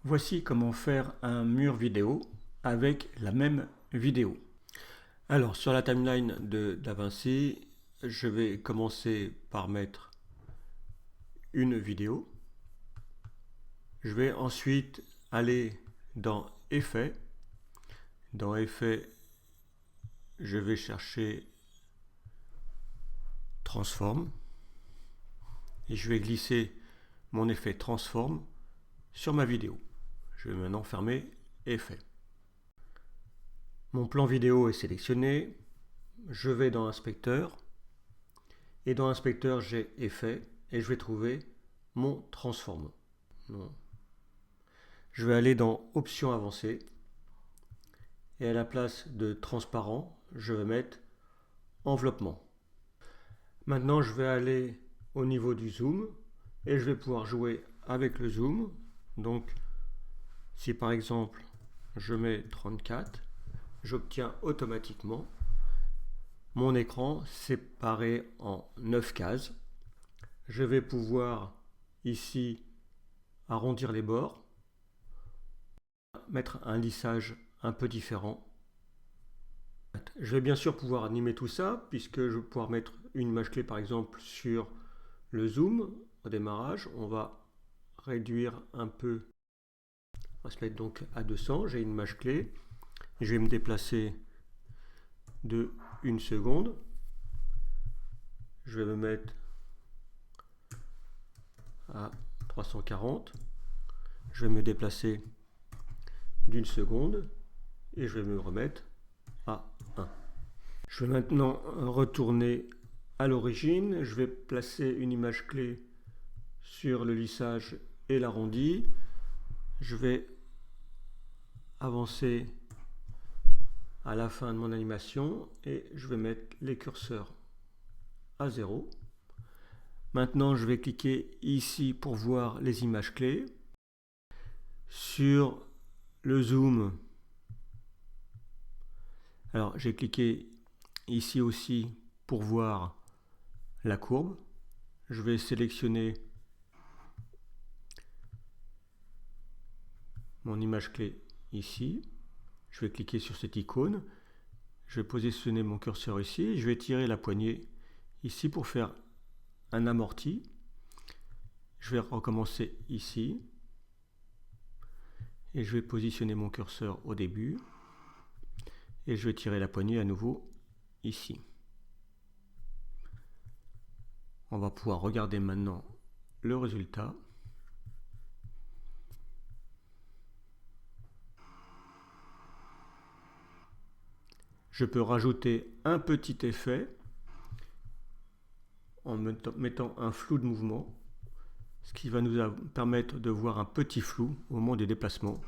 Voici comment faire un mur vidéo avec la même vidéo. Alors sur la timeline de DaVinci, je vais commencer par mettre une vidéo. Je vais ensuite aller dans Effets. Dans Effets, je vais chercher Transform et je vais glisser mon effet Transform sur ma vidéo. Je vais maintenant fermer Effet. Mon plan vidéo est sélectionné. Je vais dans Inspecteur et dans Inspecteur j'ai Effet et je vais trouver mon Transform. Je vais aller dans Options avancées et à la place de transparent, je vais mettre enveloppement. Maintenant, je vais aller au niveau du zoom et je vais pouvoir jouer avec le zoom. Donc, si par exemple je mets 34, j'obtiens automatiquement mon écran séparé en 9 cases. Je vais pouvoir ici arrondir les bords, mettre un lissage un peu différent. Je vais bien sûr pouvoir animer tout ça puisque je vais pouvoir mettre une image clé par exemple sur le zoom au démarrage. On va réduire un peu, on va se mettre donc à 200, j'ai une image clé. Je vais me déplacer de 1 seconde. Je vais me mettre à 340. Je vais me déplacer d'1 seconde et je vais me remettre à 1. Je vais maintenant retourner à l'origine. Je vais placer une image clé sur le lissage et l'arrondi. Je vais avancer à la fin de mon animation et je vais mettre les curseurs à 0. Maintenant, je vais cliquer ici pour voir les images clés. Sur le zoom, alors j'ai cliqué ici aussi pour voir la courbe. Je vais sélectionner mon image clé ici. Je vais cliquer sur cette icône. Je vais positionner mon curseur ici. Je vais tirer la poignée ici pour faire un amorti. Je vais recommencer ici. Et je vais positionner mon curseur au début. Et je vais tirer la poignée à nouveau ici. On va pouvoir regarder maintenant le résultat. Je peux rajouter un petit effet en mettant un flou de mouvement, ce qui va nous permettre de voir un petit flou au moment des déplacements.